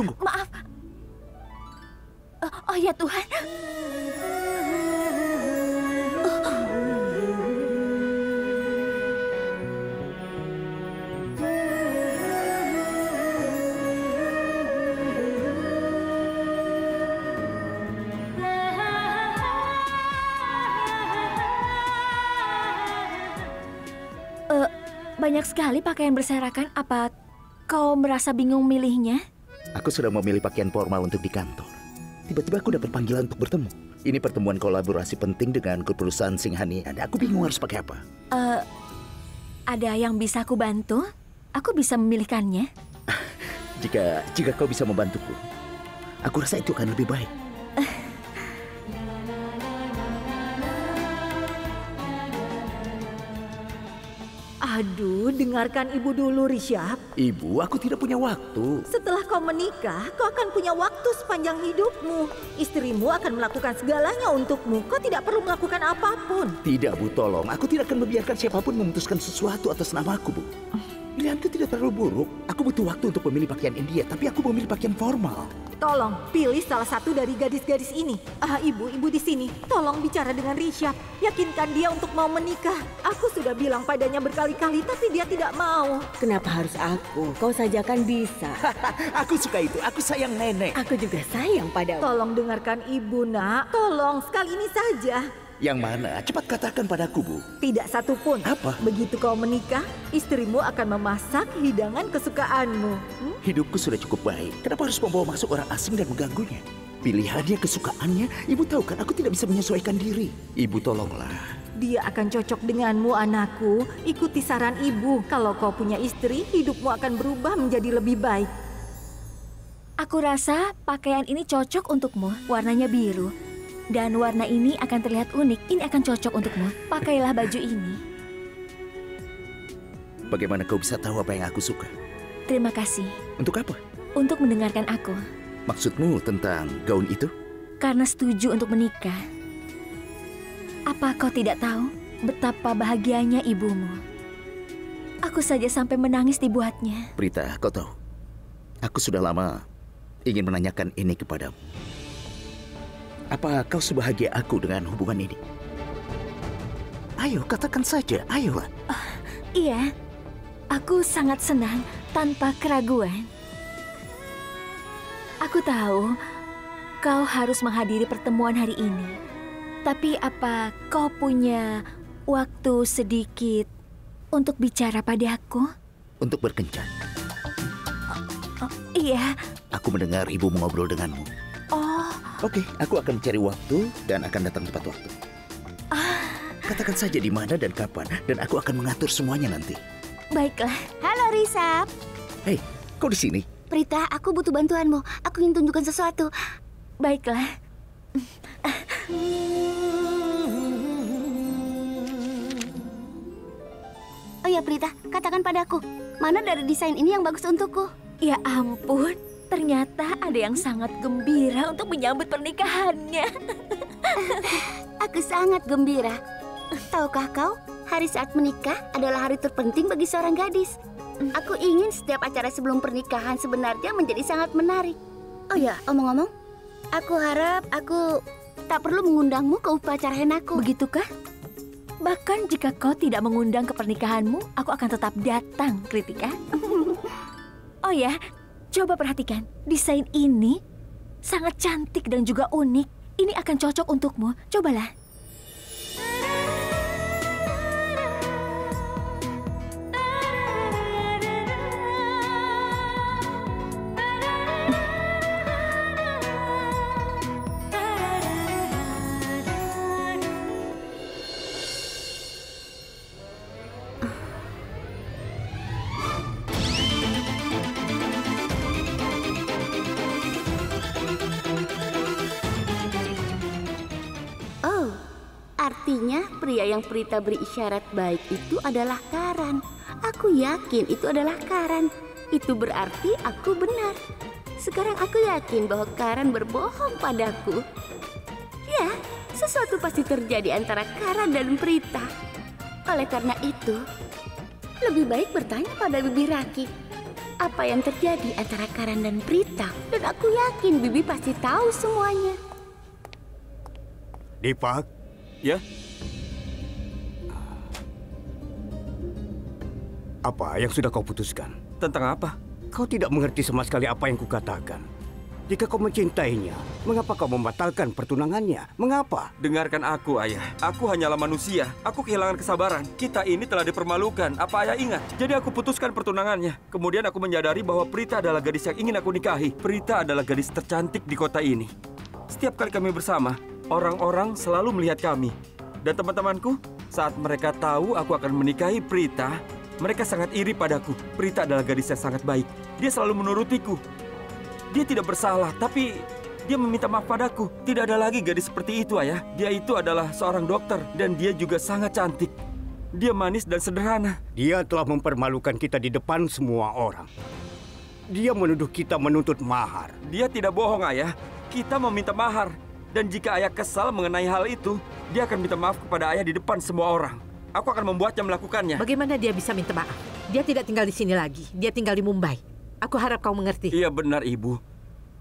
tunggu. Maaf. Oh ya Tuhan. Banyak sekali pakaian berserakan. Apa kau merasa bingung milihnya? Aku sudah memilih pakaian formal untuk di kantor. Tiba-tiba aku dapat panggilan untuk bertemu. Ini pertemuan kolaborasi penting dengan perusahaan Singhani. Dan aku bingung harus pakai apa. Ada yang bisa aku bantu? Aku bisa memilihkannya. Jika kau bisa membantuku, aku rasa itu akan lebih baik. Aduh, dengarkan ibu dulu, Rishabh. Ibu, aku tidak punya waktu. Setelah kau menikah, kau akan punya waktu sepanjang hidupmu. Istrimu akan melakukan segalanya untukmu. Kau tidak perlu melakukan apapun. Tidak, Bu, tolong. Aku tidak akan membiarkan siapapun memutuskan sesuatu atas namaku, Bu. Pilihanku tidak terlalu buruk. Aku butuh waktu untuk memilih pakaian India, tapi aku memilih pakaian formal. Tolong, pilih salah satu dari gadis-gadis ini. Ibu di sini. Tolong bicara dengan Rishabh. Yakinkan dia untuk mau menikah. Aku sudah bilang padanya berkali-kali, tapi dia tidak mau. Kenapa harus aku? Kau saja kan bisa. Aku suka itu. Aku sayang nenek. Aku juga sayang padamu. Tolong dengarkan ibu, nak. Tolong, sekali ini saja. Yang mana? Cepat katakan padaku, Bu. Tidak satu pun. Apa? Begitu kau menikah, istrimu akan memasak hidangan kesukaanmu. Hidupku sudah cukup baik. Kenapa harus membawa masuk orang asing dan mengganggunya? Pilihannya, kesukaannya. Ibu tahu kan aku tidak bisa menyesuaikan diri. Ibu tolonglah. Dia akan cocok denganmu, anakku. Ikuti saran ibu. Kalau kau punya istri, hidupmu akan berubah menjadi lebih baik. Aku rasa pakaian ini cocok untukmu. Warnanya biru. Dan warna ini akan terlihat unik. Ini akan cocok untukmu. Pakailah baju ini. Bagaimana kau bisa tahu apa yang aku suka? Terima kasih. Untuk apa? Untuk mendengarkan aku. Maksudmu tentang gaun itu? Karena setuju untuk menikah. Apa kau tidak tahu betapa bahagianya ibumu? Aku saja sampai menangis dibuatnya. Prita, kau tahu, aku sudah lama ingin menanyakan ini kepadamu. Apa kau sebahagia aku dengan hubungan ini? Ayo, katakan saja. Ayolah. Iya, aku sangat senang tanpa keraguan. Aku tahu kau harus menghadiri pertemuan hari ini. Tapi apa kau punya waktu sedikit untuk bicara padaku? Untuk berkencan. Iya. Aku mendengar ibu mengobrol denganmu. Oh. Oke, aku akan mencari waktu dan akan datang tepat waktu. Katakan saja di mana dan kapan, dan aku akan mengatur semuanya nanti. Baiklah. Halo, Rishabh. Hei, kau di sini? Prita, aku butuh bantuanmu. Aku ingin tunjukkan sesuatu. Baiklah. Oh ya, Prita, katakan padaku, mana dari desain ini yang bagus untukku? Ya ampun, ternyata ada yang sangat gembira untuk menyambut pernikahannya. Aku sangat gembira. Tahukah kau, hari saat menikah adalah hari terpenting bagi seorang gadis. Aku ingin setiap acara sebelum pernikahan sebenarnya menjadi sangat menarik. Oh ya, omong-omong, aku harap aku tak perlu mengundangmu ke upacara henaku. Begitukah? Bahkan jika kau tidak mengundang ke pernikahanmu, aku akan tetap datang, Kritika. Oh ya, coba perhatikan. Desain ini sangat cantik dan juga unik. Ini akan cocok untukmu. Cobalah. Artinya pria yang Prita beri isyarat baik itu adalah Karan. Aku yakin itu adalah Karan. Itu berarti aku benar. Sekarang aku yakin bahwa Karan berbohong padaku. Ya, sesuatu pasti terjadi antara Karan dan Prita. Oleh karena itu, lebih baik bertanya pada Bibi Raki. apa yang terjadi antara Karan dan Prita. Dan aku yakin Bibi pasti tahu semuanya. Deepak, Ya, apa yang sudah kau putuskan? tentang apa? Kau tidak mengerti sama sekali apa yang kukatakan. Jika kau mencintainya, mengapa kau membatalkan pertunangannya? Mengapa? Dengarkan aku, Ayah. Aku hanyalah manusia. Aku kehilangan kesabaran. Kita ini telah dipermalukan. Apa Ayah ingat? Jadi aku putuskan pertunangannya. Kemudian aku menyadari bahwa Prita adalah gadis yang ingin aku nikahi. Prita adalah gadis tercantik di kota ini. Setiap kali kami bersama, orang-orang selalu melihat kami. Dan teman-temanku, saat mereka tahu aku akan menikahi Prita, mereka sangat iri padaku. Prita adalah gadis yang sangat baik. Dia selalu menurutiku. Dia tidak bersalah, tapi dia meminta maaf padaku. Tidak ada lagi gadis seperti itu, Ayah. Dia itu adalah seorang dokter, dan dia juga sangat cantik. Dia manis dan sederhana. Dia telah mempermalukan kita di depan semua orang. Dia menuduh kita menuntut mahar. Dia tidak bohong, Ayah. Kita meminta mahar. Dan jika Ayah kesal mengenai hal itu, dia akan minta maaf kepada Ayah di depan semua orang. Aku akan membuatnya melakukannya. Bagaimana dia bisa minta maaf? Dia tidak tinggal di sini lagi. Dia tinggal di Mumbai. Aku harap kau mengerti. Iya benar, Ibu.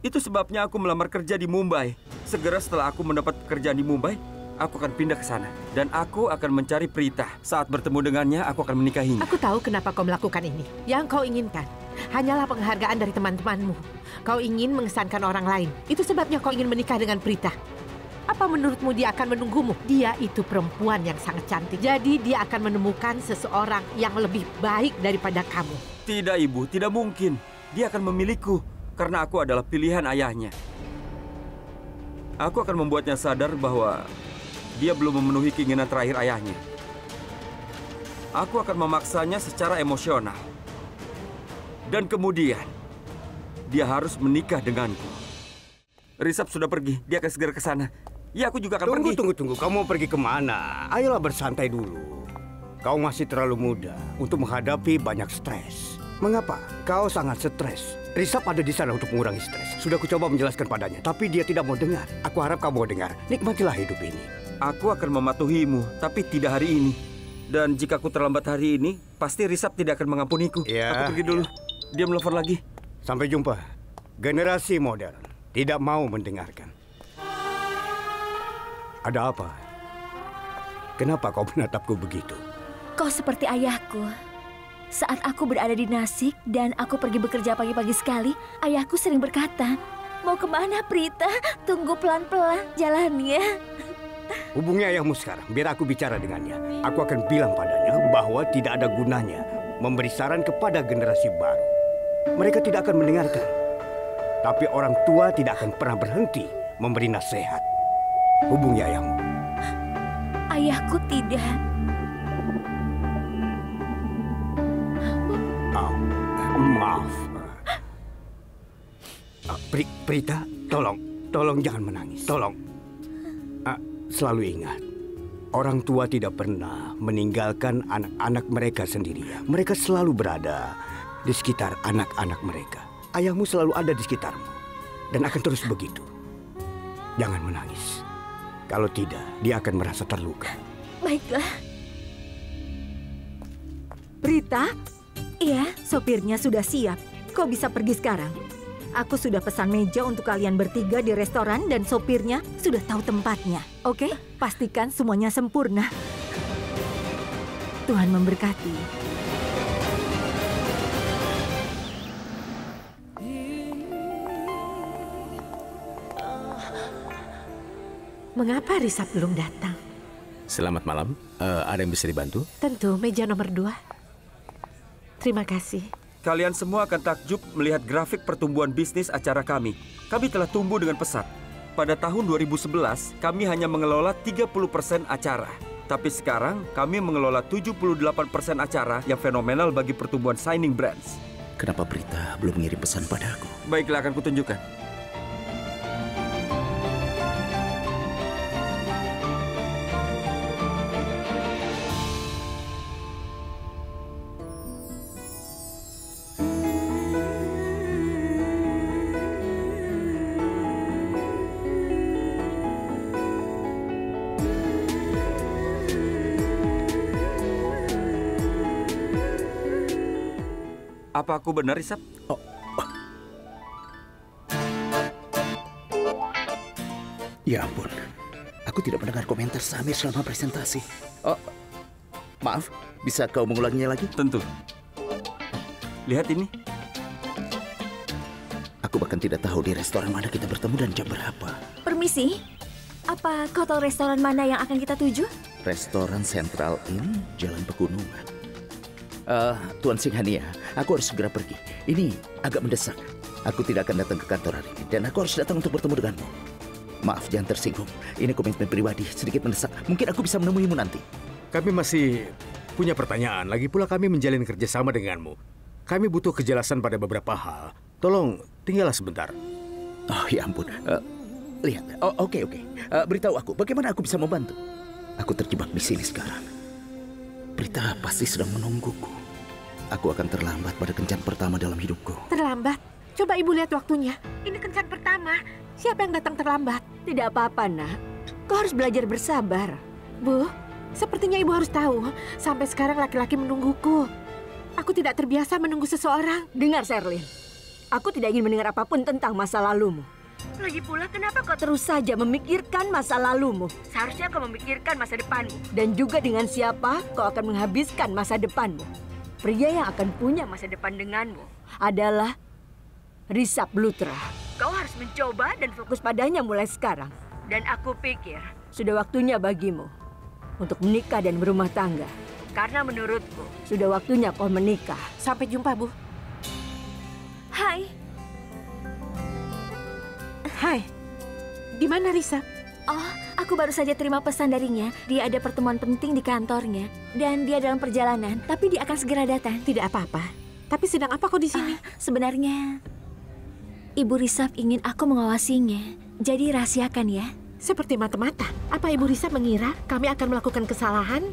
Itu sebabnya aku melamar kerja di Mumbai. Segera setelah aku mendapat pekerjaan di Mumbai, aku akan pindah ke sana. Dan aku akan mencari Prita. Saat bertemu dengannya, aku akan menikahinya. Aku tahu kenapa kau melakukan ini. Yang kau inginkan hanyalah penghargaan dari teman-temanmu. Kau ingin mengesankan orang lain. Itu sebabnya kau ingin menikah dengan Prita. Apa menurutmu dia akan menunggumu? Dia itu perempuan yang sangat cantik. Jadi dia akan menemukan seseorang yang lebih baik daripada kamu. Tidak, Ibu. Tidak mungkin. Dia akan memilihku karena aku adalah pilihan ayahnya. Aku akan membuatnya sadar bahwa dia belum memenuhi keinginan terakhir ayahnya. Aku akan memaksanya secara emosional. Dan kemudian, dia harus menikah denganku. Risab sudah pergi. Dia akan segera ke sana. Ya, aku juga akan pergi. Tunggu. Kau mau pergi kemana? Ayolah bersantai dulu. Kau masih terlalu muda untuk menghadapi banyak stres. Mengapa? Kau sangat stres. Risab ada di sana untuk mengurangi stres. Sudah kucoba menjelaskan padanya, tapi dia tidak mau dengar. Aku harap kamu mau dengar. Nikmatilah hidup ini. Aku akan mematuhimu, tapi tidak hari ini. Dan jika aku terlambat hari ini, pasti Risab tidak akan mengampuniku. Ya, aku pergi dulu. Dia melelpon lagi. Sampai jumpa. Generasi modern tidak mau mendengarkan. Ada apa? Kenapa kau menatapku begitu? Kau seperti ayahku. Saat aku berada di Nasik dan aku pergi bekerja pagi-pagi sekali, ayahku sering berkata, "Mau kemana, Prita? Tunggu pelan-pelan jalannya." Hubungi ayahmu sekarang, biar aku bicara dengannya. Aku akan bilang padanya bahwa tidak ada gunanya memberi saran kepada generasi baru. Mereka tidak akan mendengarkan. Tapi orang tua tidak akan pernah berhenti memberi nasihat. Hubungi ayahmu. Ayahku tidak. Maaf. Prita, tolong jangan menangis. Tolong. Selalu ingat, orang tua tidak pernah meninggalkan anak-anak mereka sendirian. Mereka selalu berada di sekitar anak-anak mereka. Ayahmu selalu ada di sekitarmu dan akan terus begitu. Jangan menangis. Kalau tidak, dia akan merasa terluka. Baiklah. Prita, Iya, sopirnya sudah siap. Kau bisa pergi sekarang. Aku sudah pesan meja untuk kalian bertiga di restoran dan sopirnya sudah tahu tempatnya. Oke? Pastikan semuanya sempurna. Tuhan memberkati. Mengapa Risab belum datang? Selamat malam. Ada yang bisa dibantu? Tentu, meja nomor 2. Terima kasih. Kalian semua akan takjub melihat grafik pertumbuhan bisnis acara kami. Kami telah tumbuh dengan pesat. Pada tahun 2011, kami hanya mengelola 30% acara. Tapi sekarang, kami mengelola 78% acara yang fenomenal bagi pertumbuhan signing brands. Kenapa Prita belum mengirim pesan padaku? Baiklah, akan kutunjukkan. Apa aku benar, Risap? Ya ampun, aku tidak mendengar komentar Samir selama presentasi. Oh, maaf, bisa kau mengulanginya lagi? Tentu. Lihat ini. Aku bahkan tidak tahu di restoran mana kita bertemu dan jam berapa. Permisi, apa kau tahu restoran mana yang akan kita tuju? Restoran Central Inn, Jalan Pegunungan. Tuan Singhania, aku harus segera pergi. Ini agak mendesak. Aku tidak akan datang ke kantor hari ini, dan aku harus datang untuk bertemu denganmu. Maaf, jangan tersinggung. Ini komitmen pribadi, sedikit mendesak. Mungkin aku bisa menemuimu nanti. Kami masih punya pertanyaan. Lagi pula kami menjalin kerjasama denganmu. Kami butuh kejelasan pada beberapa hal. Tolong, tinggallah sebentar. Oh, ya ampun. Lihat. Oh, oke. Beritahu aku, bagaimana aku bisa membantu? Aku terjebak di sini sekarang. Prita pasti sedang menungguku. Aku akan terlambat pada kencan pertama dalam hidupku. Terlambat? Coba ibu lihat waktunya. Ini kencan pertama. Siapa yang datang terlambat? Tidak apa-apa, Nak. Kau harus belajar bersabar. Bu, sepertinya ibu harus tahu. Sampai sekarang laki-laki menungguku. Aku tidak terbiasa menunggu seseorang. Dengar, Sherlyn. Aku tidak ingin mendengar apapun tentang masa lalumu. Lagi pula, kenapa kau terus saja memikirkan masa lalumu? Seharusnya kau memikirkan masa depanmu. Dan juga dengan siapa kau akan menghabiskan masa depanmu. Pria yang akan punya masa depan denganmu adalah Risap Lutra. Kau harus mencoba dan fokus padanya mulai sekarang. Dan aku pikir sudah waktunya bagimu untuk menikah dan berumah tangga. Karena menurutku sudah waktunya kau menikah. Sampai jumpa, Bu. Hai. Hai, di mana Risap? Oh, aku baru saja terima pesan darinya. Dia ada pertemuan penting di kantornya. Dan dia dalam perjalanan, tapi dia akan segera datang. Tidak apa-apa. Tapi sedang apa kau di sini? Sebenarnya, Ibu Risap ingin aku mengawasinya. Jadi rahasiakan ya. Seperti mata-mata. Apa Ibu Risap mengira kami akan melakukan kesalahan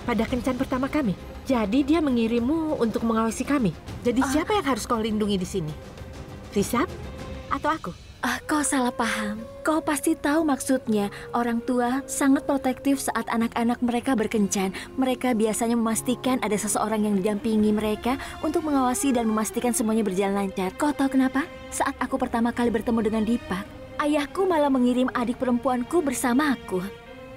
pada kencan pertama kami? Jadi dia mengirimmu untuk mengawasi kami. Jadi siapa yang harus kau lindungi di sini? Risap atau aku? Kau salah paham. Kau pasti tahu maksudnya. Orang tua sangat protektif saat anak-anak mereka berkencan. Mereka biasanya memastikan ada seseorang yang didampingi mereka untuk mengawasi dan memastikan semuanya berjalan lancar. Kau tahu kenapa? Saat aku pertama kali bertemu dengan Dipak, ayahku malah mengirim adik perempuanku bersama aku.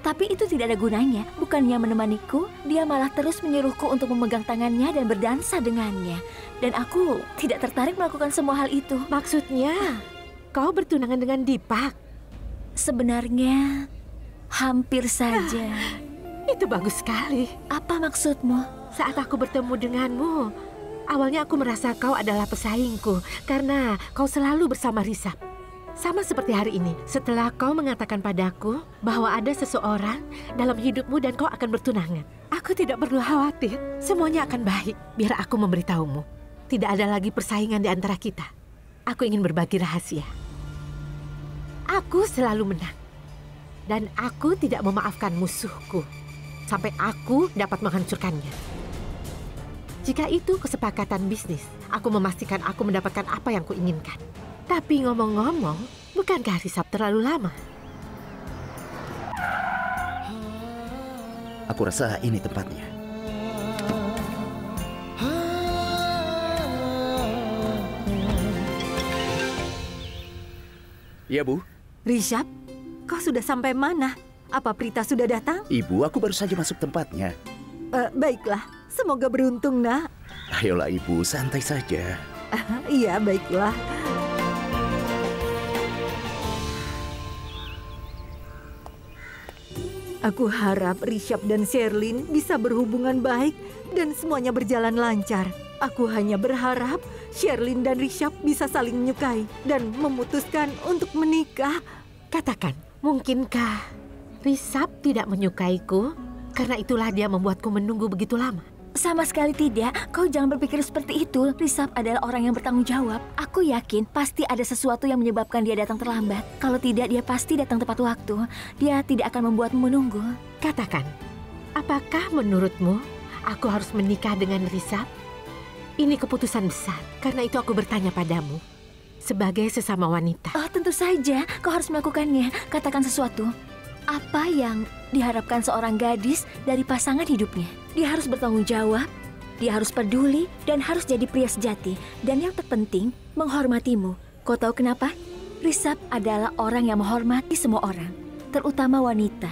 Tapi itu tidak ada gunanya. Bukannya menemaniku, dia malah terus menyuruhku untuk memegang tangannya dan berdansa dengannya. Dan aku tidak tertarik melakukan semua hal itu. Maksudnya, kau bertunangan dengan Dipak? Sebenarnya, hampir saja. Itu bagus sekali. Apa maksudmu? Saat aku bertemu denganmu, awalnya aku merasa kau adalah pesaingku karena kau selalu bersama Risap. Sama seperti hari ini, setelah kau mengatakan padaku bahwa ada seseorang dalam hidupmu dan kau akan bertunangan. Aku tidak perlu khawatir, semuanya akan baik. Biar aku memberitahumu, tidak ada lagi persaingan di antara kita. Aku ingin berbagi rahasia. Aku selalu menang. Dan aku tidak memaafkan musuhku sampai aku dapat menghancurkannya. Jika itu kesepakatan bisnis, aku memastikan aku mendapatkan apa yang kuinginkan. Tapi ngomong-ngomong, bukankah Risap terlalu lama? Aku rasa ini tempatnya. Iya, Bu. Risap, kau sudah sampai mana? Apa Prita sudah datang? Ibu, aku baru saja masuk tempatnya. Baiklah, semoga beruntung, Nak. Ayolah, Ibu, santai saja. Iya, baiklah. Aku harap Risap dan Sherlyn bisa berhubungan baik dan semuanya berjalan lancar. Aku hanya berharap Sherlyn dan Risap bisa saling menyukai dan memutuskan untuk menikah. Katakan, mungkinkah Risap tidak menyukaiku? Karena itulah dia membuatku menunggu begitu lama. Sama sekali tidak. Kau jangan berpikir seperti itu. Risap adalah orang yang bertanggung jawab. Aku yakin pasti ada sesuatu yang menyebabkan dia datang terlambat. Kalau tidak, dia pasti datang tepat waktu. Dia tidak akan membuatmu menunggu. Katakan, apakah menurutmu aku harus menikah dengan Risap? Ini keputusan besar. Karena itu aku bertanya padamu sebagai sesama wanita. Oh, tentu saja. Kau harus melakukannya. Katakan sesuatu. Apa yang diharapkan seorang gadis dari pasangan hidupnya? Dia harus bertanggung jawab, Dia harus peduli dan harus jadi pria sejati. Dan yang terpenting, menghormatimu. Kau tahu kenapa? Rishabh adalah orang yang menghormati semua orang, terutama wanita.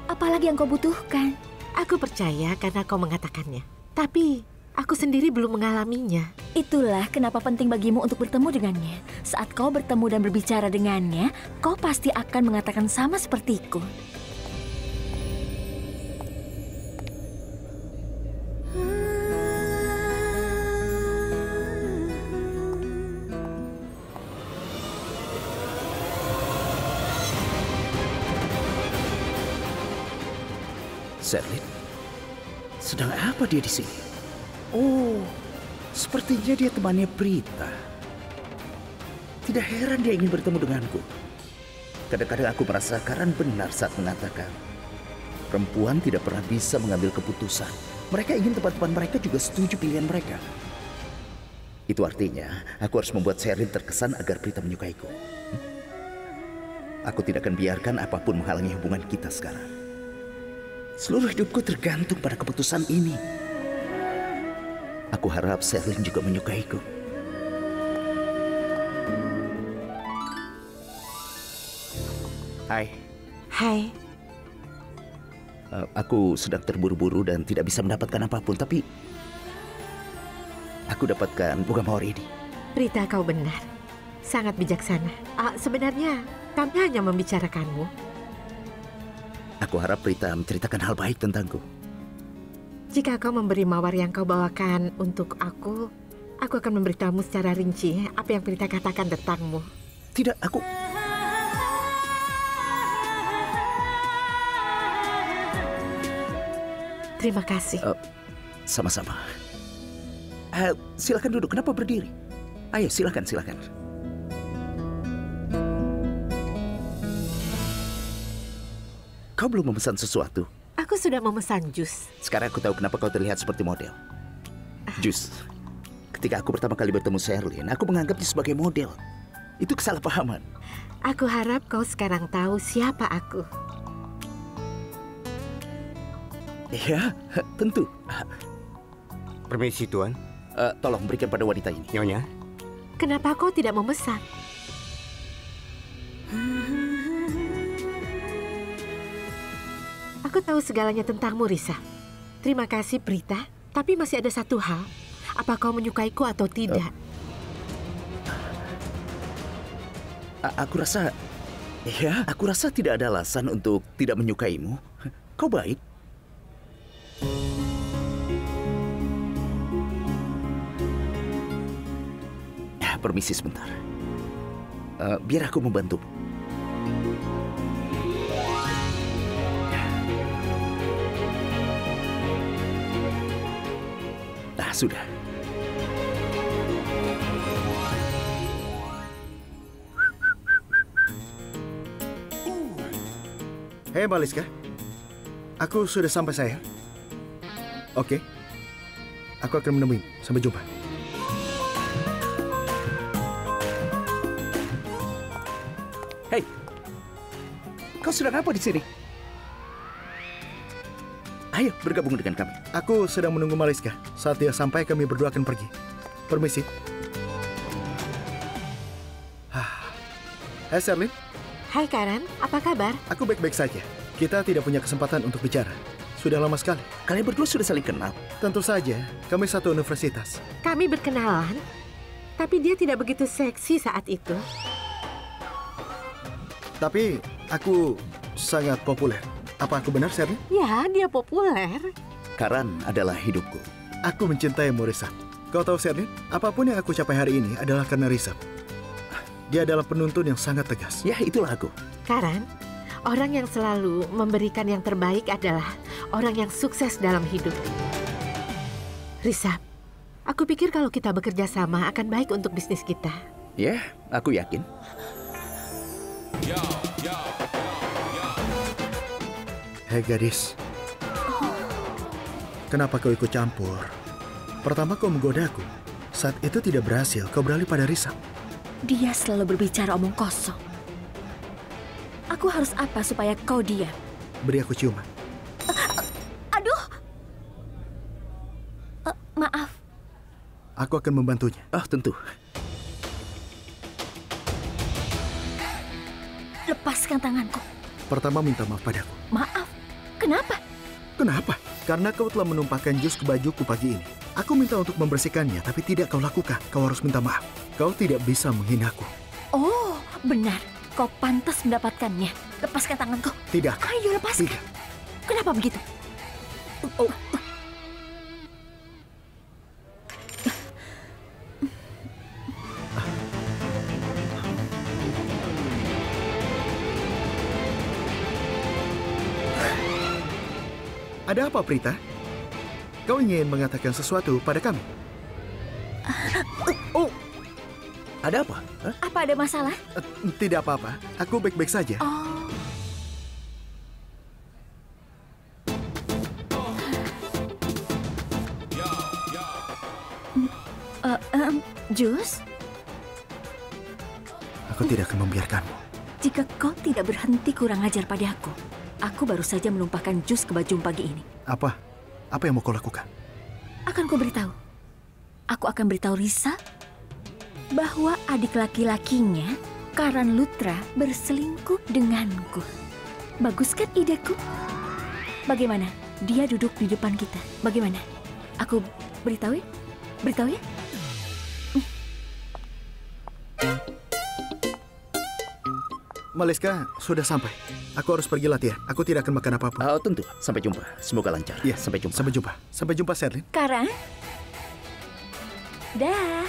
Apalagi yang kau butuhkan. Aku percaya karena kau mengatakannya. Tapi aku sendiri belum mengalaminya. Itulah kenapa penting bagimu untuk bertemu dengannya. Saat kau bertemu dan berbicara dengannya, kau pasti akan mengatakan sama sepertiku. Sherlyn, sedang apa dia di sini? Oh, sepertinya dia temannya Prita. Tidak heran dia ingin bertemu denganku. Kadang-kadang aku merasa Karan benar saat mengatakan perempuan tidak pernah bisa mengambil keputusan. Mereka ingin teman-teman mereka juga setuju pilihan mereka. Itu artinya aku harus membuat Sherlyn terkesan agar Prita menyukaiku. Aku tidak akan biarkan apapun menghalangi hubungan kita sekarang. Seluruh hidupku tergantung pada keputusan ini. Aku harap Sherlyn juga menyukaiku. Hai. Hai. Aku sedang terburu-buru dan tidak bisa mendapatkan apapun, tapi aku dapatkan bunga mawar ini. Prita, kau benar. Sangat bijaksana. Sebenarnya kami hanya membicarakanmu. Aku harap Prita menceritakan hal baik tentangku. Jika kau memberi mawar yang kau bawakan untuk aku akan memberitahumu secara rinci apa yang Prita katakan tentangmu. Tidak, aku... Terima kasih. Sama-sama. Silakan duduk. Kenapa berdiri? Ayo, silakan. Kau belum memesan sesuatu? Aku sudah memesan jus. Sekarang aku tahu kenapa kau terlihat seperti model. Jus. Ketika aku pertama kali bertemu Sherlyn, aku menganggapnya sebagai model. Itu kesalahpahaman. Aku harap kau sekarang tahu siapa aku. Ya, tentu. Permisi, Tuan. Tolong berikan pada wanita ini. Nyonya. Kenapa kau tidak memesan? Aku tahu segalanya tentangmu, Rishabh. Terima kasih, Prita. Tapi masih ada satu hal. Apa kau menyukaiku atau tidak? Aku rasa tidak ada alasan untuk tidak menyukaimu. Kau baik. Permisi sebentar. Biar aku membantu. Nah, sudah. Hei, Maliska. Aku sudah sampai, sayang. Oke. Aku akan menemui. Sampai jumpa. Hei, kau sedang apa di sini? Ayo bergabung dengan kami. Aku sedang menunggu Maliska. Saat dia sampai, kami berdua akan pergi. Permisi. Hai, Sherlyn. Hai, Karan. Apa kabar? Aku baik-baik saja. Kita tidak punya kesempatan untuk bicara. Sudah lama sekali. Kalian berdua sudah saling kenal? Tentu saja. Kami satu universitas. Kami berkenalan, tapi dia tidak begitu seksi saat itu. Tapi aku sangat populer. Apa aku benar, Sherlyn? Ya, dia populer. Karan adalah hidupku. Aku mencintaimu, Rishabh. Kau tahu, Sherlyn, apapun yang aku capai hari ini adalah karena Rishabh. Dia adalah penuntun yang sangat tegas. Ya, itulah aku. Karan, orang yang selalu memberikan yang terbaik adalah orang yang sukses dalam hidup. Rishabh, aku pikir kalau kita bekerja sama akan baik untuk bisnis kita. Ya, aku yakin. Hei gadis, kenapa kau ikut campur? Pertama kau menggodaku. Saat itu tidak berhasil, kau beralih pada Rishabh. Dia selalu berbicara omong kosong. Aku harus apa supaya kau diam? Beri aku ciuman. Aduh! Aku akan membantunya. Ah, tentu. Lepaskan tanganku. Pertama, minta maaf padaku. Maaf. Kenapa? Kenapa? Karena kau telah menumpahkan jus ke bajuku pagi ini. Aku minta untuk membersihkannya, tapi tidak kau lakukan. Kau harus minta maaf. Kau tidak bisa menghinaku. Oh, benar. Kau pantas mendapatkannya. Lepaskan tanganku. Tidak. Ayo, lepaskan. Tidak. Kenapa begitu? Oh. Ada apa, Prita? Kau ingin mengatakan sesuatu pada kami? Oh, ada apa? Hah? Apa ada masalah? Tidak apa-apa. Aku baik-baik saja. Oh. Jus? Aku tidak akan membiarkanmu. Jika kau tidak berhenti kurang ajar padaku, aku baru saja menumpahkan jus ke bajumu pagi ini. Apa? Apa yang mau kau lakukan? Akan ku beritahu. Aku akan beritahu Risa bahwa adik laki-lakinya, Karan Lutra, berselingkuh denganku. Bagus kan ideku? Bagaimana? Dia duduk di depan kita. Bagaimana? Aku beritahu ya? Beritahu ya? Maliska sudah sampai. Aku harus pergi latihan. Aku tidak akan makan apapun. Oh, tentu. Sampai jumpa. Semoga lancar. Iya, sampai jumpa. Sampai jumpa. Sampai jumpa, Sherlyn. Karan? Dah.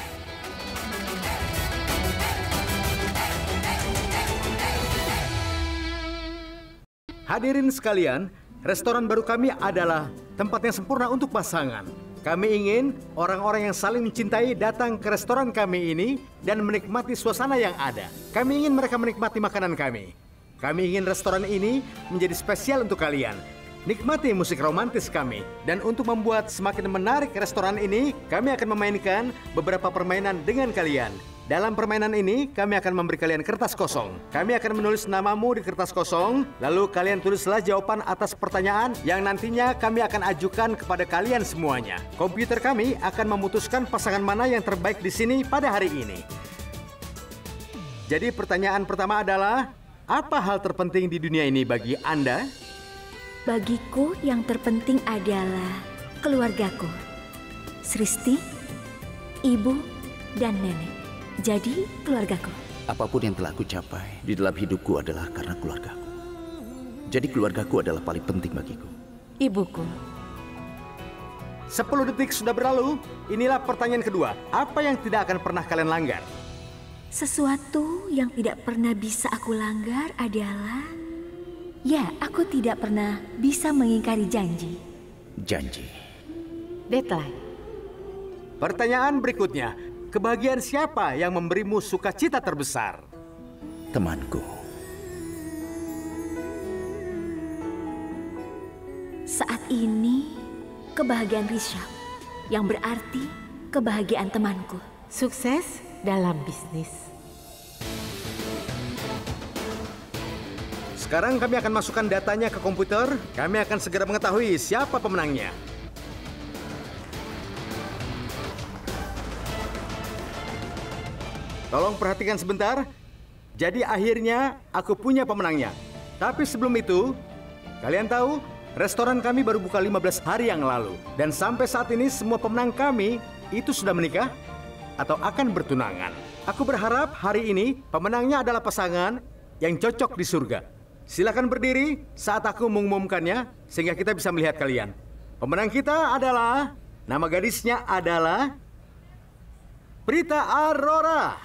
Hadirin sekalian, restoran baru kami adalah tempat yang sempurna untuk pasangan. Kami ingin orang-orang yang saling mencintai datang ke restoran kami ini dan menikmati suasana yang ada. Kami ingin mereka menikmati makanan kami. Kami ingin restoran ini menjadi spesial untuk kalian. Nikmati musik romantis kami. Dan untuk membuat semakin menarik restoran ini, kami akan memainkan beberapa permainan dengan kalian. Dalam permainan ini, kami akan memberi kalian kertas kosong. Kami akan menulis namamu di kertas kosong, lalu kalian tulislah jawaban atas pertanyaan yang nantinya kami akan ajukan kepada kalian semuanya. Komputer kami akan memutuskan pasangan mana yang terbaik di sini pada hari ini. Jadi pertanyaan pertama adalah, apa hal terpenting di dunia ini bagi Anda? Bagiku yang terpenting adalah keluargaku. Sristi, ibu, dan nenek. Jadi keluargaku. Apapun yang telah aku capai di dalam hidupku adalah karena keluargaku. Jadi keluargaku adalah paling penting bagiku. Ibuku. 10 detik sudah berlalu. Inilah pertanyaan kedua. Apa yang tidak akan pernah kalian langgar? Sesuatu yang tidak pernah bisa aku langgar adalah... Ya, aku tidak pernah bisa mengingkari janji. Janji. Deadline. Pertanyaan berikutnya. Kebahagiaan siapa yang memberimu sukacita terbesar? Temanku. Saat ini, kebahagiaan Rishabh, yang berarti kebahagiaan temanku. Sukses dalam bisnis. Sekarang kami akan masukkan datanya ke komputer. Kami akan segera mengetahui siapa pemenangnya. Tolong perhatikan sebentar. Jadi akhirnya aku punya pemenangnya. Tapi sebelum itu, kalian tahu, restoran kami baru buka 15 hari yang lalu. Dan sampai saat ini semua pemenang kami itu sudah menikah atau akan bertunangan. Aku berharap hari ini pemenangnya adalah pasangan yang cocok di surga. Silakan berdiri saat aku mengumumkannya sehingga kita bisa melihat kalian. Pemenang kita adalah, nama gadisnya adalah Prita Aurora.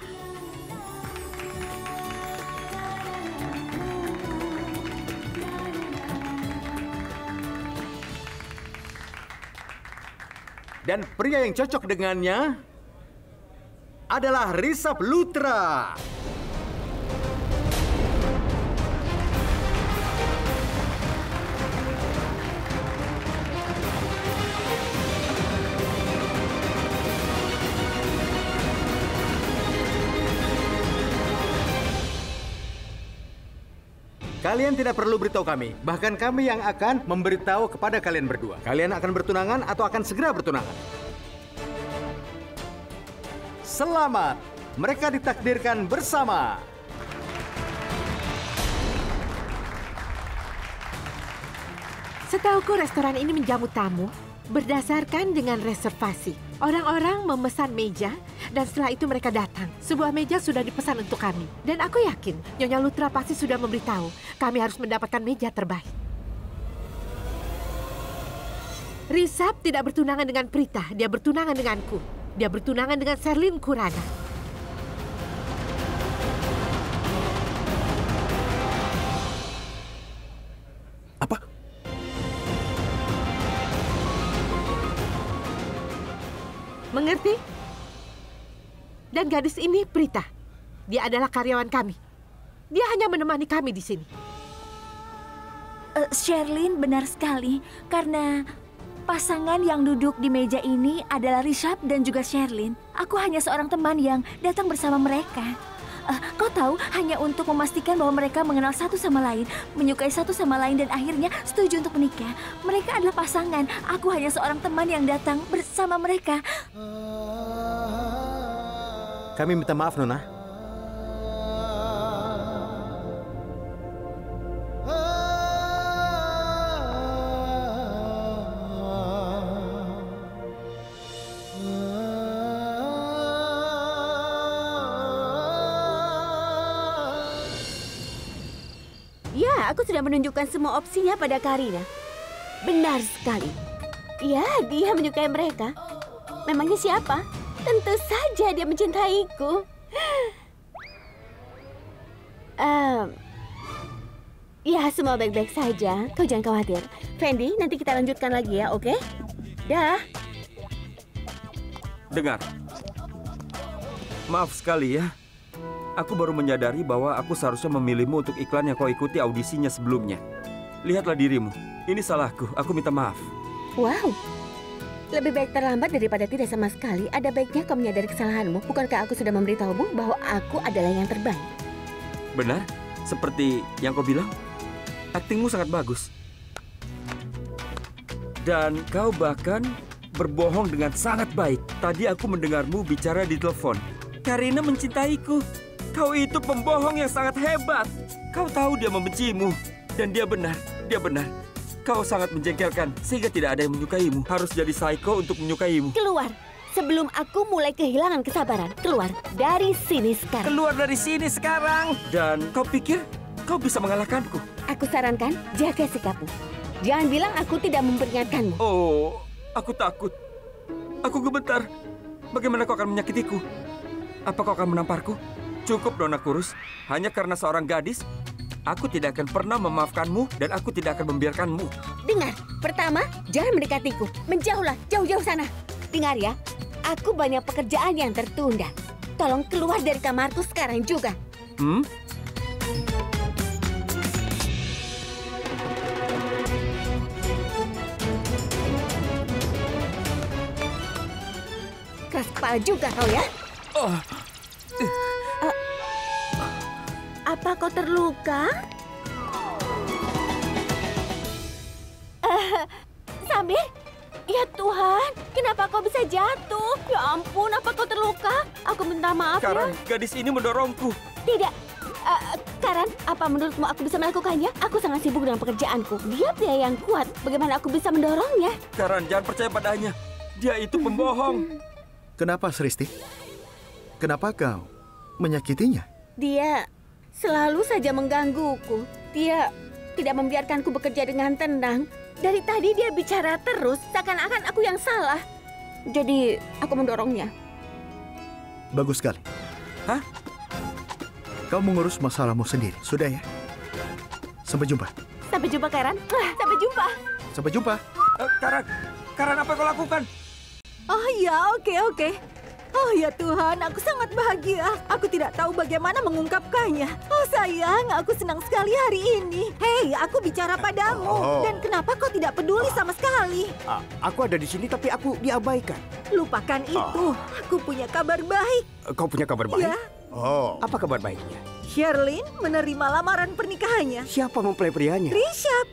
Dan pria yang cocok dengannya adalah Rishabh Lutra. Kalian tidak perlu beritahu kami, bahkan kami yang akan memberitahu kepada kalian berdua. Kalian akan bertunangan atau akan segera bertunangan? selamat. Mereka ditakdirkan bersama. Setauku restoran ini menjamu tamu berdasarkan dengan reservasi. Orang-orang memesan meja dan setelah itu mereka datang. Sebuah meja sudah dipesan untuk kami. Dan aku yakin Nyonya Lutra pasti sudah memberitahu kami harus mendapatkan meja terbaik. Risab tidak bertunangan dengan Prita, dia bertunangan denganku. Dia bertunangan dengan Sherlyn Kurana. Apa? Mengerti? Dan gadis ini Prita. Dia adalah karyawan kami. Dia hanya menemani kami di sini. Sherlyn, benar sekali. Karena pasangan yang duduk di meja ini adalah Rishabh dan juga Sherlyn. Aku hanya seorang teman yang datang bersama mereka. Kau tahu, hanya untuk memastikan bahwa mereka mengenal satu sama lain, menyukai satu sama lain, dan akhirnya setuju untuk menikah. Mereka adalah pasangan. Aku hanya seorang teman yang datang bersama mereka. Kami minta maaf, Nona. Ya, aku sudah menunjukkan semua opsinya pada Karina. Benar sekali. Ya, dia menyukai mereka. Memangnya siapa? Tentu saja dia mencintaiku. Ya, semua baik-baik saja. Kau jangan khawatir. Fendi, nanti kita lanjutkan lagi ya, oke? Dah. Dengar. Maaf sekali ya. Aku baru menyadari bahwa aku seharusnya memilihmu untuk iklan yang kau ikuti audisinya sebelumnya. Lihatlah dirimu. Ini salahku. Aku minta maaf. Wow. Lebih baik terlambat daripada tidak sama sekali. Ada baiknya kau menyadari kesalahanmu. Bukankah aku sudah memberitahumu bahwa aku adalah yang terbaik? Benar? Seperti yang kau bilang? Aktingmu sangat bagus. Dan kau bahkan berbohong dengan sangat baik. Tadi aku mendengarmu bicara di telepon. Karina mencintaiku. Kau itu pembohong yang sangat hebat. Kau tahu dia membencimu. Dan dia benar. Kau sangat menjengkelkan, sehingga tidak ada yang menyukaimu. Harus jadi psycho untuk menyukaimu. Keluar, sebelum aku mulai kehilangan kesabaran. Keluar dari sini sekarang. Keluar dari sini sekarang. Dan kau pikir kau bisa mengalahkanku? Aku sarankan, jaga sikapmu. Jangan bilang aku tidak memperingatkanmu. Oh, aku takut. Aku gemetar. Bagaimana kau akan menyakitiku? Apa kau akan menamparku? Cukup, Nona Kurus. Hanya karena seorang gadis, aku tidak akan pernah memaafkanmu dan aku tidak akan membiarkanmu. Dengar, pertama, jangan mendekatiku. Menjauhlah, jauh-jauh sana. Dengar ya, aku banyak pekerjaan yang tertunda. Tolong keluar dari kamarku sekarang juga. Keras kepala juga kau ya? Apa kau terluka? Sambil? Ya Tuhan, kenapa kau bisa jatuh? Ya ampun, apa kau terluka? Aku minta maaf Karan, ya. gadis ini mendorongku. Tidak. Karan, apa menurutmu aku bisa melakukannya? Aku sangat sibuk dengan pekerjaanku. Dia pria yang kuat. Bagaimana aku bisa mendorongnya? Karan, jangan percaya padanya. Dia itu pembohong. Kenapa, Sristi? Kenapa kau menyakitinya? Dia selalu saja menggangguku. Dia tidak membiarkanku bekerja dengan tenang. Dari tadi dia bicara terus, seakan-akan aku yang salah. Jadi, aku mendorongnya. Bagus sekali. Hah? Kau mengurus masalahmu sendiri, sudah ya? Sampai jumpa. Sampai jumpa, Karan. Sampai jumpa. Sampai jumpa. Karan, apa yang kau lakukan? Oh ya, oke. Oh ya Tuhan, aku sangat bahagia. Aku tidak tahu bagaimana mengungkapkannya. Oh sayang, aku senang sekali hari ini. Hei, aku bicara padamu. Dan kenapa kau tidak peduli sama sekali? Aku ada di sini tapi aku diabaikan. Lupakan itu. Aku punya kabar baik. Kau punya kabar baik? Ya. Oh, apa kabar baiknya? Sherlyn menerima lamaran pernikahannya. Siapa mempelai prianya? Rishabh.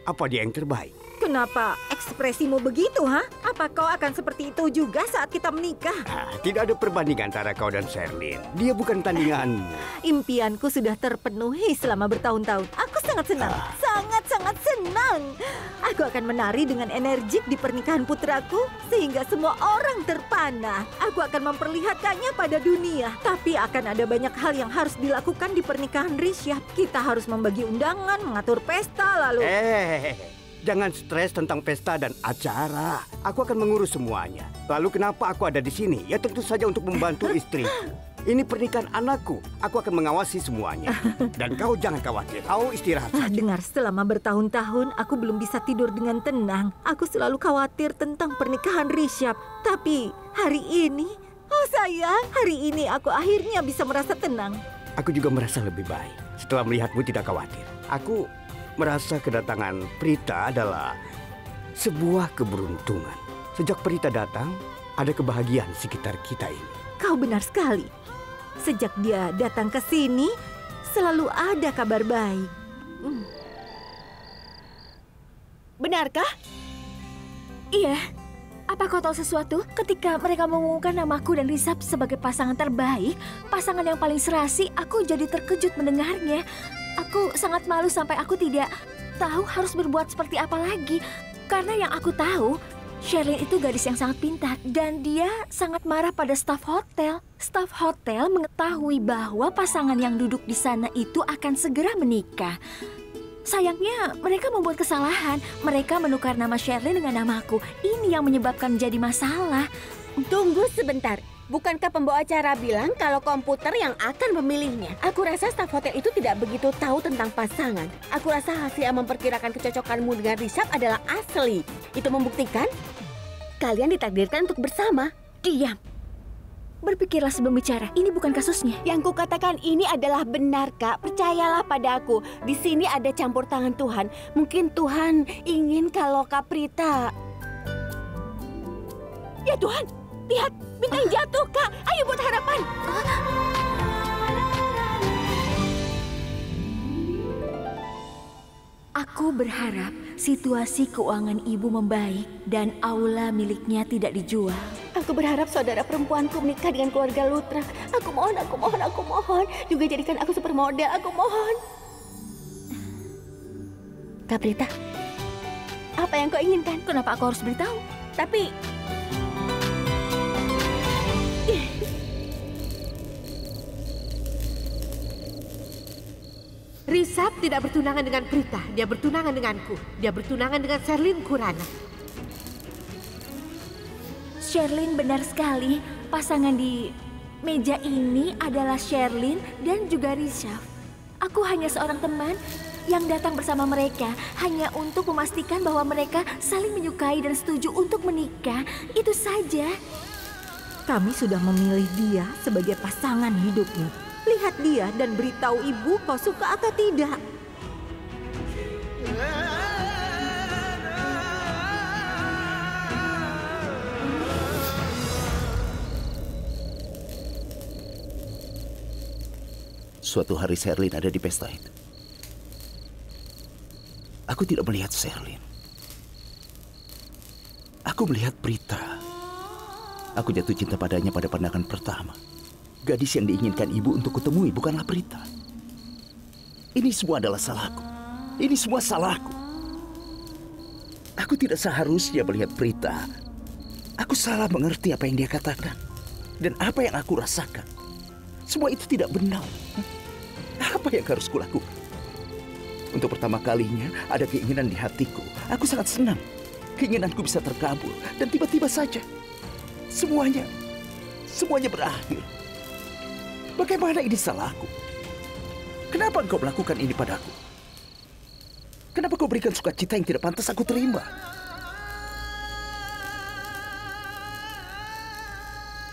apa dia yang terbaik? Kenapa ekspresimu begitu, ha? Apa kau akan seperti itu juga saat kita menikah? Tidak ada perbandingan antara kau dan Sherlyn. Dia bukan tandinganmu. Impianku sudah terpenuhi selama bertahun-tahun. Aku sangat senang. Sangat-sangat senang. Aku akan menari dengan energik di pernikahan putraku sehingga semua orang terpana. Aku akan memperlihatkannya pada dunia. Tapi akan ada banyak hal yang harus dilakukan di pernikahan Rishabh. Kita harus membagi undangan, mengatur pesta, lalu... Jangan stres tentang pesta dan acara. Aku akan mengurus semuanya. Lalu kenapa aku ada di sini? Ya tentu saja untuk membantu istri. Ini pernikahan anakku. Aku akan mengawasi semuanya. Dan kau jangan khawatir. Kau istirahat saja. Dengar, selama bertahun-tahun aku belum bisa tidur dengan tenang. Aku selalu khawatir tentang pernikahan Rishabh. Tapi hari ini, oh sayang, hari ini aku akhirnya bisa merasa tenang. Aku juga merasa lebih baik setelah melihatmu tidak khawatir. Aku merasa kedatangan Prita adalah sebuah keberuntungan. Sejak Prita datang, ada kebahagiaan di sekitar kita ini. Kau benar sekali. Sejak dia datang ke sini, selalu ada kabar baik. Benarkah? Iya. Apa kau tahu sesuatu? Ketika mereka mengumumkan namaku dan Rishabh sebagai pasangan terbaik, pasangan yang paling serasi, aku jadi terkejut mendengarnya. Aku sangat malu sampai aku tidak tahu harus berbuat seperti apa lagi. Karena yang aku tahu, Sherlyn itu gadis yang sangat pintar dan dia sangat marah pada staf hotel. Staf hotel mengetahui bahwa pasangan yang duduk di sana itu akan segera menikah. Sayangnya mereka membuat kesalahan. Mereka menukar nama Sherlyn dengan namaku. Ini yang menyebabkan jadi masalah. Tunggu sebentar. Bukankah pembawa acara bilang kalau komputer yang akan memilihnya? Aku rasa staf hotel itu tidak begitu tahu tentang pasangan. Aku rasa hasil yang memperkirakan kecocokanmu dengan Rishabh adalah asli. Itu membuktikan kalian ditakdirkan untuk bersama. Diam. Berpikirlah sebelum bicara. Ini bukan kasusnya. Yang kukatakan ini adalah benar, Kak. Percayalah padaku. Di sini ada campur tangan Tuhan. Mungkin Tuhan ingin kalau Kak Prita... Ya Tuhan, lihat. Bintang jatuh, Kak. Ayo buat harapan. Aku berharap situasi keuangan ibu membaik dan aula miliknya tidak dijual. Aku berharap saudara perempuanku menikah dengan keluarga Lutra. Aku mohon, aku mohon, aku mohon. Juga jadikan aku supermodel, aku mohon. Kak Prita, apa yang kau inginkan? Kenapa aku harus beritahu? Tapi... Rishabh tidak bertunangan dengan Prita. Dia bertunangan denganku. Dia bertunangan dengan Sherlyn Khurana. Sherlyn benar sekali. Pasangan di meja ini adalah Sherlyn dan juga Rishabh. Aku hanya seorang teman yang datang bersama mereka hanya untuk memastikan bahwa mereka saling menyukai dan setuju untuk menikah. Itu saja. Kami sudah memilih dia sebagai pasangan hidupmu. Lihat dia dan beritahu ibu kau suka atau tidak. Suatu hari Sherlyn ada di pesta itu. Aku tidak melihat Sherlyn. Aku melihat Prita. Aku jatuh cinta padanya pada pandangan pertama. Gadis yang diinginkan ibu untuk kutemui bukanlah Prita. Ini semua adalah salahku. Ini semua salahku. Aku tidak seharusnya melihat Prita. Aku salah mengerti apa yang dia katakan. Dan apa yang aku rasakan. Semua itu tidak benar. Apa yang harus kulakukan? Untuk pertama kalinya ada keinginan di hatiku. Aku sangat senang. Keinginanku bisa terkabul. Dan tiba-tiba saja semuanya berakhir. Bagaimana ini salahku? Kenapa engkau melakukan ini padaku? Kenapa kau berikan sukacita yang tidak pantas aku terima?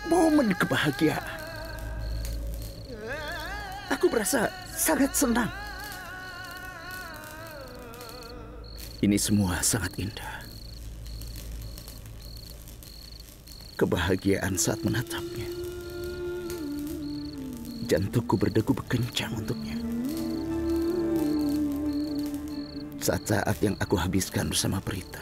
Momen kebahagiaan. Aku merasa sangat senang. Ini semua sangat indah. Kebahagiaan saat menatapnya. Jantungku berdegup kencang untuknya. saat-saat yang aku habiskan bersama Prita.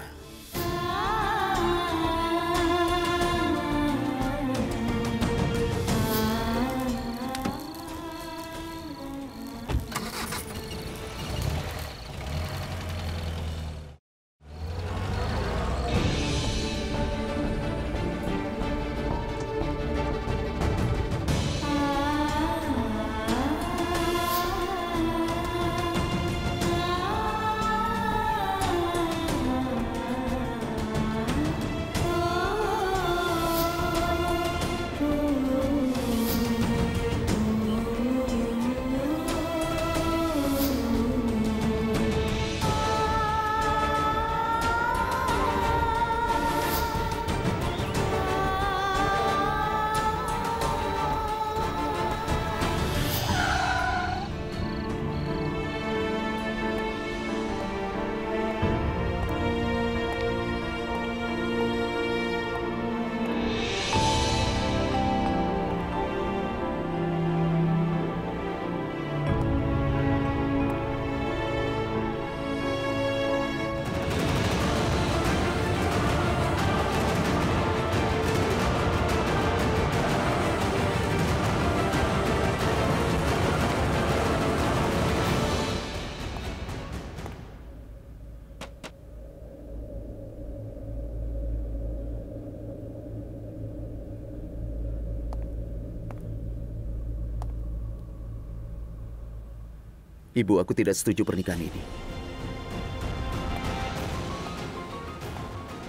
Ibu, aku tidak setuju pernikahan ini.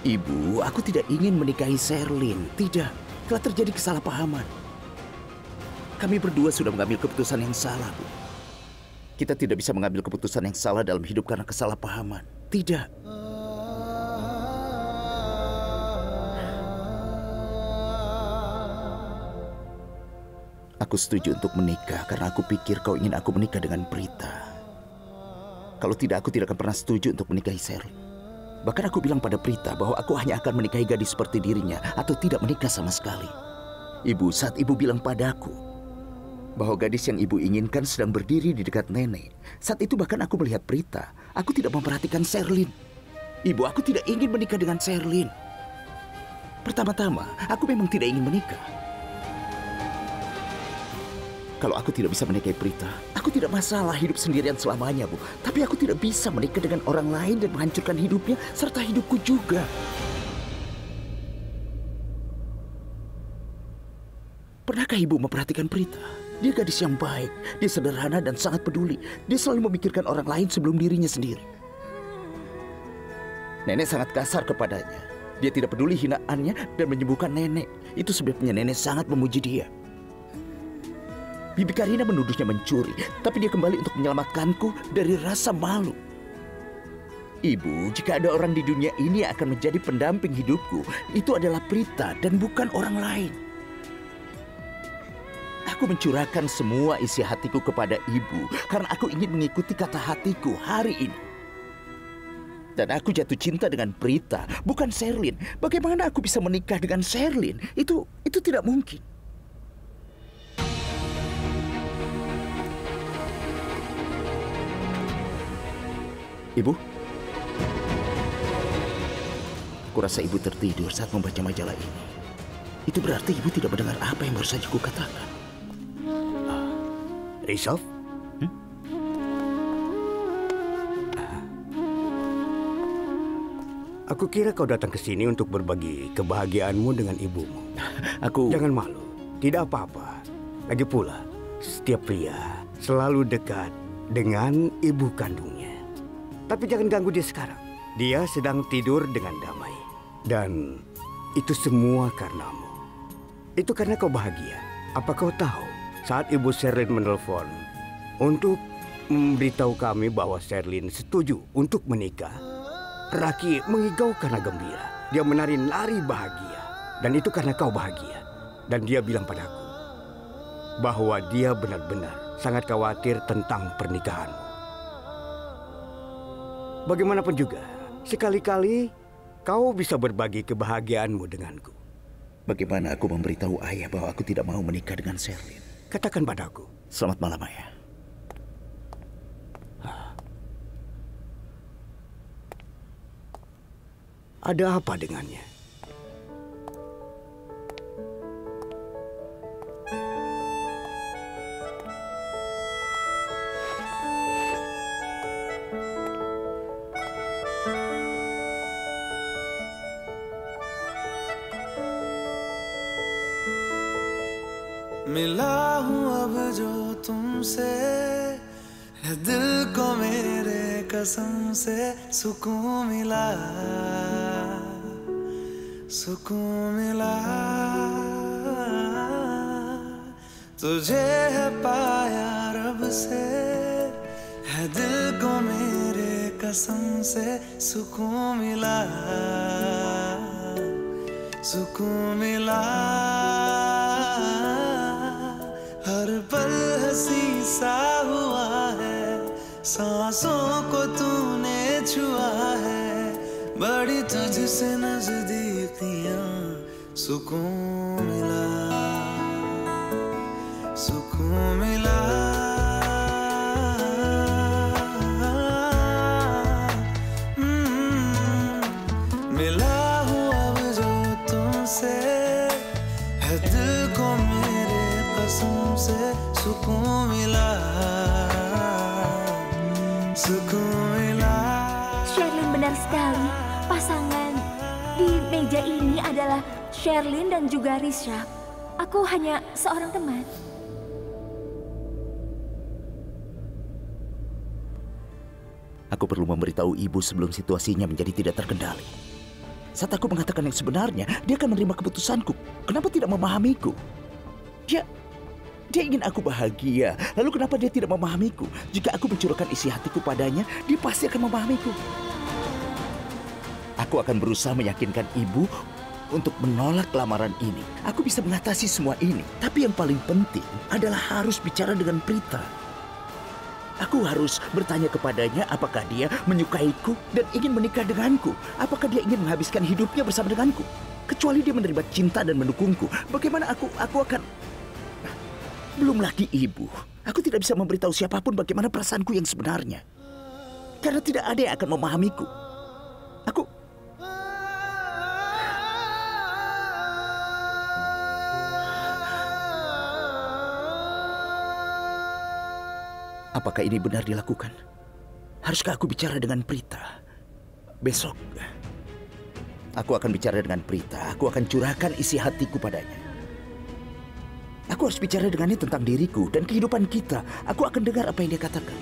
Ibu, aku tidak ingin menikahi Sherlyn. Tidak, telah terjadi kesalahpahaman. Kami berdua sudah mengambil keputusan yang salah, Bu. Kita tidak bisa mengambil keputusan yang salah dalam hidup karena kesalahpahaman. Tidak. Aku setuju untuk menikah karena aku pikir kau ingin aku menikah dengan Prita. Kalau tidak, aku tidak akan pernah setuju untuk menikahi Sherlyn. Bahkan aku bilang pada Prita bahwa aku hanya akan menikahi gadis seperti dirinya atau tidak menikah sama sekali. Ibu, saat ibu bilang padaku bahwa gadis yang ibu inginkan sedang berdiri di dekat nenek, saat itu bahkan aku melihat Prita. Aku tidak memperhatikan Sherlyn. Ibu, aku tidak ingin menikah dengan Sherlyn. Pertama-tama, aku memang tidak ingin menikah. Kalau aku tidak bisa menikahi Prita, aku tidak masalah hidup sendirian selamanya, Bu. Tapi aku tidak bisa menikah dengan orang lain dan menghancurkan hidupnya serta hidupku juga. Pernahkah ibu memperhatikan Prita? Dia gadis yang baik, dia sederhana dan sangat peduli. Dia selalu memikirkan orang lain sebelum dirinya sendiri. Nenek sangat kasar kepadanya. Dia tidak peduli hinaannya dan menyembuhkan nenek. Itu sebabnya nenek sangat memuji dia. Bibi Karina menuduhnya mencuri, tapi dia kembali untuk menyelamatkanku dari rasa malu. Ibu, jika ada orang di dunia ini yang akan menjadi pendamping hidupku, itu adalah Prita dan bukan orang lain. Aku mencurahkan semua isi hatiku kepada ibu karena aku ingin mengikuti kata hatiku hari ini. Dan aku jatuh cinta dengan Prita, bukan Sherlyn. Bagaimana aku bisa menikah dengan Sherlyn? Itu tidak mungkin. Ibu, aku rasa ibu tertidur saat membaca majalah ini. Itu berarti ibu tidak mendengar apa yang baru saja kukatakan. Rizov? Aku kira kau datang ke sini untuk berbagi kebahagiaanmu dengan ibumu. Jangan malu, tidak apa-apa. Lagi pula, setiap pria selalu dekat dengan ibu kandungnya. Tapi jangan ganggu dia sekarang. Dia sedang tidur dengan damai. Dan itu semua karenamu. Itu karena kau bahagia. Apa kau tahu, saat Ibu Sherlyn menelpon untuk memberitahu kami bahwa Sherlyn setuju untuk menikah, Raki mengigau karena gembira. Dia menari-nari bahagia. Dan itu karena kau bahagia. Dan dia bilang padaku bahwa dia benar-benar sangat khawatir tentang pernikahanmu. Bagaimanapun juga, sekali-kali kau bisa berbagi kebahagiaanmu denganku. Bagaimana aku memberitahu ayah bahwa aku tidak mau menikah dengan Sherlyn? Katakan padaku. Selamat malam, ayah. Ada apa dengannya? मिला हूँ अब जो तुमसे है दिल को मेरे कसम से सुकून मिला, सुकून मिला। तुझे है पाया रब से है दिल को मेरे कसम से सुकून मिला, सुकून मिला। हर पल हंसी सा हुआ है, सांसों को तूने छुआ है, बड़ी तुझसे नजदीकियां सुकून मिला, सुकून मिला। मिला हूँ अब जो तुमसे है दिल को मेरे कसम से सुकून मिला, सुकून मिला। Sherlyn benar sekali. Pasangan di meja ini adalah Sherlyn dan juga Rishabh. Aku hanya seorang teman. Aku perlu memberitahu ibu sebelum situasinya menjadi tidak terkendali. Saat aku mengatakan yang sebenarnya, dia akan menerima keputusanku. Kenapa tidak memahamiku? Dia ingin aku bahagia. Lalu kenapa dia tidak memahamiku? Jika aku mencurahkan isi hatiku padanya, dia pasti akan memahamiku. Aku akan berusaha meyakinkan ibu untuk menolak lamaran ini. Aku bisa mengatasi semua ini. Tapi yang paling penting adalah harus bicara dengan Prita. Aku harus bertanya kepadanya apakah dia menyukaiku dan ingin menikah denganku. Apakah dia ingin menghabiskan hidupnya bersama denganku. Kecuali dia menerima cinta dan mendukungku. Bagaimana aku akan... Belum lagi ibu. Aku tidak bisa memberitahu siapapun bagaimana perasaanku yang sebenarnya. Karena tidak ada yang akan memahamiku. Apakah ini benar dilakukan? Haruskah aku bicara dengan Prita? Besok, aku akan bicara dengan Prita. Aku akan curahkan isi hatiku padanya. Aku harus bicara dengannya tentang diriku dan kehidupan kita. Aku akan dengar apa yang dia katakan.